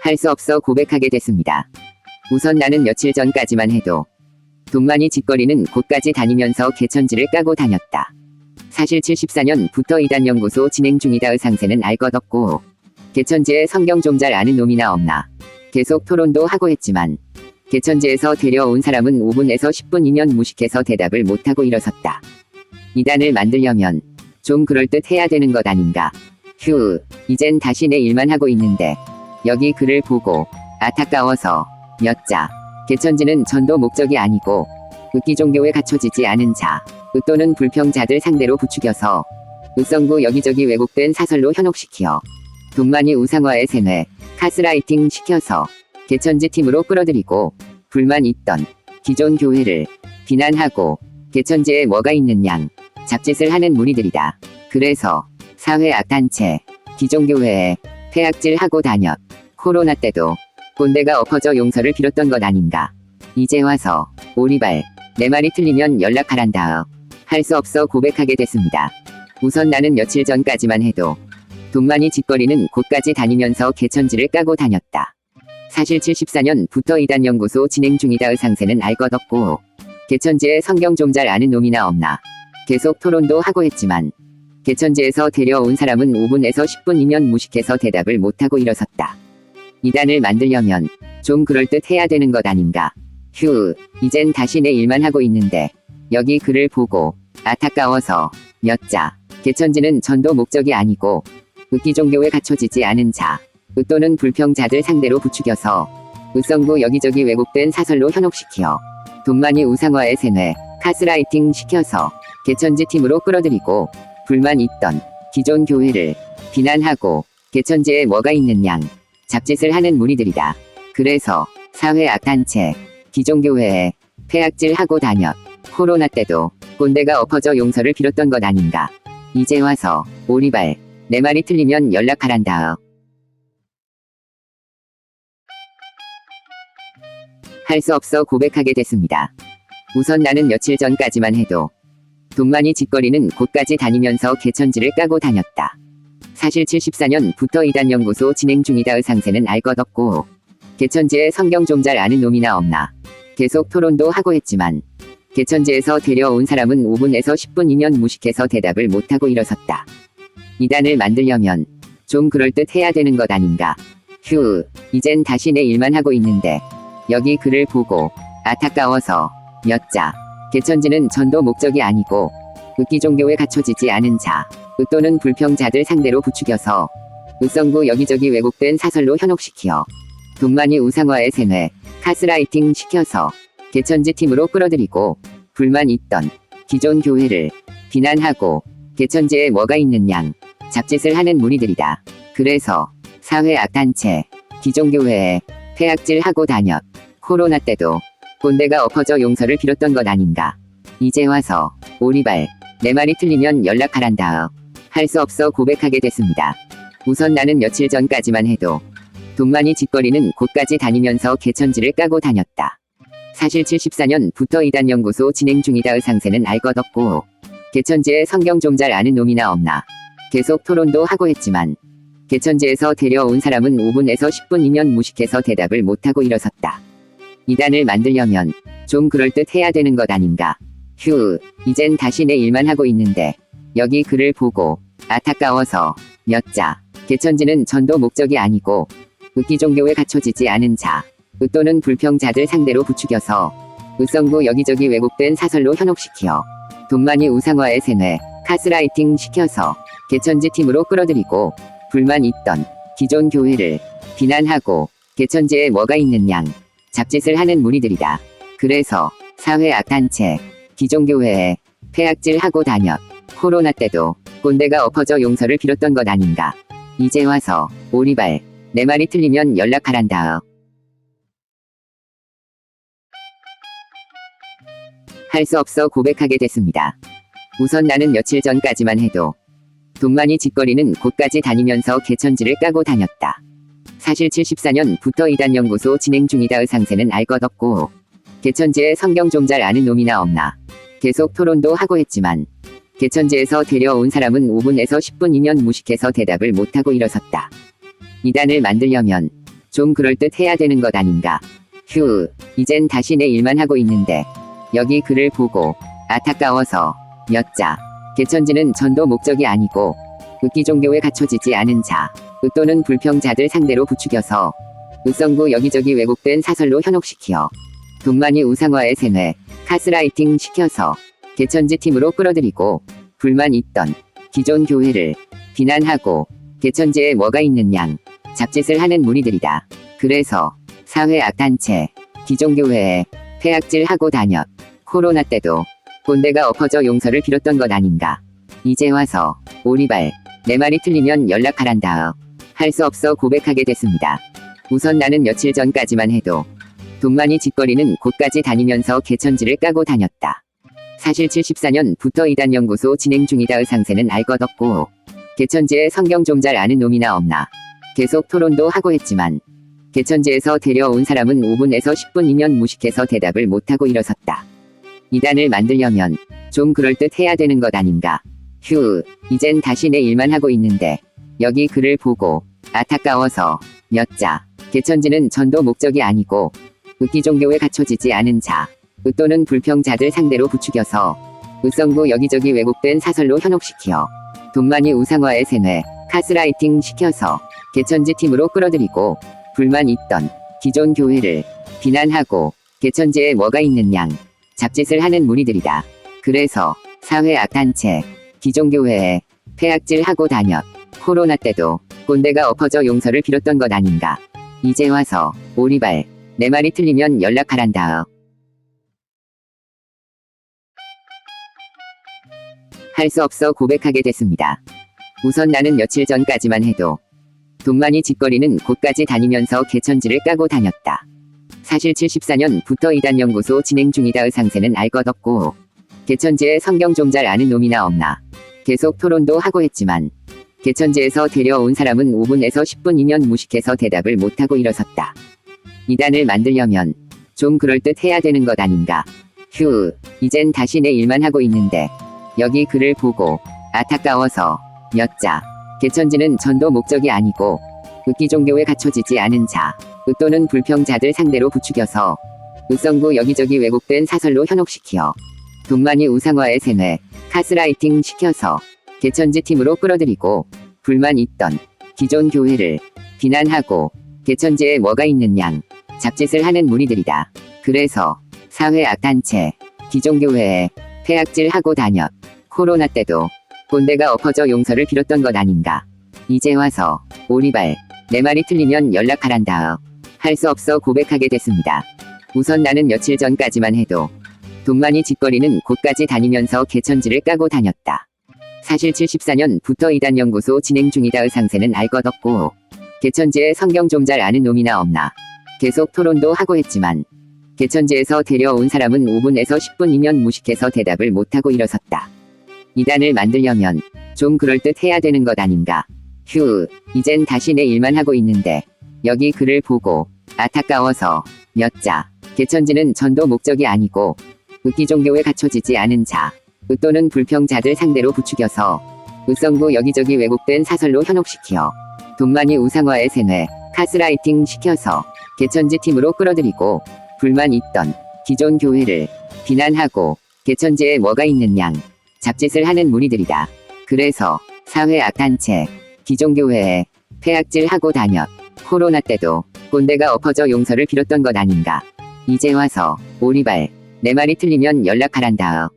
할 수 없어 고백하게 됐습니다. 우선 나는 며칠 전까지만 해도 돈만이 짓거리는 곳까지 다니면서 개천지를 까고 다녔다. 사실 74년부터 이단연구소 진행 중이다의 상세는 알 것 없고 개천지에 성경 좀 잘 아는 놈이나 없나 계속 토론도 하고 했지만 개천지에서 데려온 사람은 5분에서 10분이면 무식해서 대답을 못하고 일어섰다. 이단을 만들려면 좀 그럴듯 해야 되는 것 아닌가. 휴, 이젠 다시 내 일만 하고 있는데 여기 글을 보고 안타까워서 몇 자. 개천지는 전도 목적이 아니고 흑기 종교에 갖춰지지 않은 자, 또는 불평자들 상대로 부추겨서 의성구 여기저기 왜곡된 사설로 현혹시켜 돈만이 우상화에 세뇌, 가스라이팅 시켜서 개천지 팀으로 끌어들이고 불만 있던 기존 교회를 비난하고 개천지에 뭐가 있는 양 잡짓을 하는 무리들이다. 그래서 사회 악단체, 기존교회에 폐악질하고 다녔. 코로나 때도 꼰대가 엎어져 용서를 빌었던 것 아닌가. 이제 와서 오리발 내 말이 틀리면 연락하란다. 할 수 없어 고백하게 됐습니다. 우선 나는 며칠 전까지만 해도 돈만이 짓거리는 곳까지 다니면서 개천지를 까고 다녔다. 사실 74년부터 이단연구소 진행 중이다의 상세는 알 것 없고 개천지에 성경 좀 잘 아는 놈이나 없나 계속 토론도 하고 했지만 개천지에서 데려온 사람은 5분에서 10분이면 무식해서 대답을 못하고 일어섰다. 이단을 만들려면 좀 그럴듯 해야 되는 것 아닌가. 휴, 이젠 다시 내 일만 하고 있는데 여기 글을 보고 안타까워서 몇 자. 개천지는 전도 목적이 아니고 흑기 종교에 갖춰지지 않은 자, 또는 불평자들 상대로 부추겨서 의성구 여기저기 왜곡된 사설로 현혹시켜 돈만이 우상화에 세뇌, 가스라이팅 시켜서 개천지 팀으로 끌어들이고 불만 있던 기존 교회를 비난하고 개천지에 뭐가 있는 양 잡짓을 하는 무리들이다. 그래서 사회 악단체, 기존교회에 폐악질하고 다녔. 코로나 때도 꼰대가 엎어져 용서를 빌었던 것 아닌가. 이제 와서 오리발 내 말이 틀리면 연락하란다. 할 수 없어 고백하게 됐습니다. 우선 나는 며칠 전까지만 해도 돈만이 짓거리는 곳까지 다니면서 개천지를 까고 다녔다. 사실 74년부터 이단연구소 진행 중이다의 상세는 알 것 없고 개천지에 성경 좀 잘 아는 놈이나 없나 계속 토론도 하고 했지만 개천지에서 데려온 사람은 5분에서 10분이면 무식해서 대답을 못하고 일어섰다. 이단을 만들려면 좀 그럴듯 해야 되는 것 아닌가. 휴, 이젠 다시 내 일만 하고 있는데 여기 글을 보고 안타까워서 몇 자. 개천지는 전도 목적이 아니고 흑기 종교에 갖춰지지 않은 자, 또는 불평자들 상대로 부추겨서 의성구 여기저기 왜곡된 사설로 현혹시켜 돈만이 우상화에 세뇌, 가스라이팅 시켜서 개천지 팀으로 끌어들이고 불만 있던 기존 교회를 비난하고 개천지에 뭐가 있는 양 잡짓을 하는 무리들이다. 그래서 사회 악단체, 기존교회에 폐악질하고 다녔. 코로나 때도 꼰대가 엎어져 용서를 빌었던 것 아닌가. 이제 와서 오리발 내 말이 틀리면 연락하란다. 할 수 없어 고백하게 됐습니다. 우선 나는 며칠 전까지만 해도 돈만이 짓거리는 곳까지 다니면서 개천지를 까고 다녔다. 사실 74년부터 이단연구소 진행 중이다의 상세는 알 것 없고 개천지에 성경 좀 잘 아는 놈이나 없나 계속 토론도 하고 했지만 개천지에서 데려온 사람은 5분에서 10분이면 무식해서 대답을 못하고 일어섰다. 이단을 만들려면 좀 그럴듯 해야 되는 것 아닌가. 휴, 이젠 다시 내 일만 하고 있는데 여기 글을 보고 안타까워서 몇 자. 개천지는 전도 목적이 아니고 흑기 종교에 갖춰지지 않은 자, 또는 불평자들 상대로 부추겨서 의성구 여기저기 왜곡된 사설로 현혹시켜 돈만이 우상화에 세뇌, 가스라이팅 시켜서 개천지 팀으로 끌어들이고 불만 있던 기존 교회를 비난하고 개천지에 뭐가 있는 양 잡짓을 하는 무리들이다. 그래서 사회 악단체, 기존교회에 폐악질하고 다녔. 코로나 때도 꼰대가 엎어져 용서를 빌었던 것 아닌가. 이제 와서 오리발 내 말이 틀리면 연락하란다. 할 수 없어 고백하게 됐습니다. 우선 나는 며칠 전까지만 해도 돈만이 짓거리는 곳까지 다니면서 개천지를 까고 다녔다. 사실 74년부터 이단연구소 진행 중이다의 상세는 알 것 없고 개천지에 성경 좀 잘 아는 놈이나 없나 계속 토론도 하고 했지만 개천지에서 데려온 사람은 5분에서 10분이면 무식해서 대답을 못하고 일어섰다. 이단을 만들려면 좀 그럴듯 해야 되는 것 아닌가. 휴, 이젠 다시 내 일만 하고 있는데. 여기 글을 보고 안타까워서 몇 자. 개천지는 전도 목적이 아니고 흑기 종교에 갖춰지지 않은 자, 또는 불평자들 상대로 부추겨서 의성구 여기저기 왜곡된 사설로 현혹시키어 돈만이 우상화의 세뇌, 가스라이팅 시켜서 개천지 팀으로 끌어들이고 불만 있던 기존 교회를 비난하고 개천지에 뭐가 있는 양 잡짓을 하는 무리들이다. 그래서 사회 악단체, 기존교회에 폐악질하고 다녔. 코로나 때도 꼰대가 엎어져 용서를 빌었던 것 아닌가. 이제 와서 오리발 내 말이 틀리면 연락하란다. 할 수 없어 고백하게 됐습니다. 우선 나는 며칠 전까지만 해도 돈만이 짓거리는 곳까지 다니면서 개천지를 까고 다녔다. 사실 74년부터 이단연구소 진행 중이다의 상세는 알 것 없고 개천지에 성경 좀 잘 아는 놈이나 없나 계속 토론도 하고 했지만 개천지에서 데려온 사람은 5분에서 10분이면 무식해서 대답을 못하고 일어섰다. 이단을 만들려면 좀 그럴듯 해야 되는 것 아닌가. 휴, 이젠 다시 내 일만 하고 있는데. 여기 글을 보고 안타까워서 몇 자. 개천지는 전도 목적이 아니고 흑기 종교에 갖춰지지 않은 자, 또는 불평자들 상대로 부추겨서 의성구 여기저기 왜곡된 사설로 현혹시키어 돈만이 우상화의 세뇌, 가스라이팅 시켜서 개천지 팀으로 끌어들이고 불만 있던 기존 교회를 비난하고 개천지에 뭐가 있는 양 잡짓을 하는 무리들이다. 그래서 사회 악단체, 기존교회에 폐악질하고 다녔. 코로나 때도 꼰대가 엎어져 용서를 빌었던 것 아닌가. 이제 와서 오리발 내 말이 틀리면 연락하란다. 할 수 없어 고백하게 됐습니다. 우선 나는 며칠 전까지만 해도 돈만이 짓거리는 곳까지 다니면서 개천지를 까고 다녔다. 사실 74년부터 이단연구소 진행 중이다의 상세는 알 것 없고 개천지에 성경 좀 잘 아는 놈이나 없나 계속 토론도 하고 했지만 개천지에서 데려온 사람은 5분에서 10분이면 무식해서 대답을 못하고 일어섰다. 이단을 만들려면 좀 그럴듯 해야 되는 것 아닌가. 휴, 이젠 다시 내 일만 하고 있는데. 여기 글을 보고 안타까워서 몇 자. 개천지는 전도 목적이 아니고 흑기 종교에 갖춰지지 않은 자, 또는 불평자들 상대로 부추겨서 의성구 여기저기 왜곡된 사설로 현혹시키어 돈만이 우상화의 세뇌, 가스라이팅 시켜서 개천지 팀으로 끌어들이고 불만 있던 기존 교회를 비난하고 개천지에 뭐가 있는 양 잡짓을 하는 무리들이다. 그래서 사회 악단체, 기존교회에 폐악질하고 다녔. 코로나 때도 꼰대가 엎어져 용서를 빌었던 것 아닌가. 이제 와서 오리발 내 말이 틀리면 연락하란다. 할 수 없어 고백하게 됐습니다. 우선 나는 며칠 전까지만 해도 돈만이 짓거리는 곳까지 다니면서 개천지를 까고 다녔다. 사실 74년부터 이단연구소 진행 중이다의 상세는 알 것 없고 개천지에 성경 좀 잘 아는 놈이나 없나 계속 토론도 하고 했지만 개천지에서 데려온 사람은 5분에서 10분이면 무식해서 대답을 못하고 일어섰다. 이단을 만들려면 좀 그럴듯 해야 되는 것 아닌가. 휴, 이젠 다시 내 일만 하고 있는데. 여기 글을 보고 안타까워서 몇 자. 개천지는 전도 목적이 아니고 흑기 종교에 갖춰지지 않은 자, 또는 불평자들 상대로 부추겨서 의성구 여기저기 왜곡된 사설로 현혹시키어 돈만이 우상화의 세뇌, 가스라이팅 시켜서 개천지 팀으로 끌어들이고 불만 있던 기존 교회를 비난하고 개천지에 뭐가 있는 양 잡짓을 하는 무리들이다. 그래서 사회 악단체, 기존교회에 폐악질하고 다녔. 코로나 때도 꼰대가 엎어져 용서를 빌었던 것 아닌가. 이제 와서 오리발 내 말이 틀리면 연락하란다.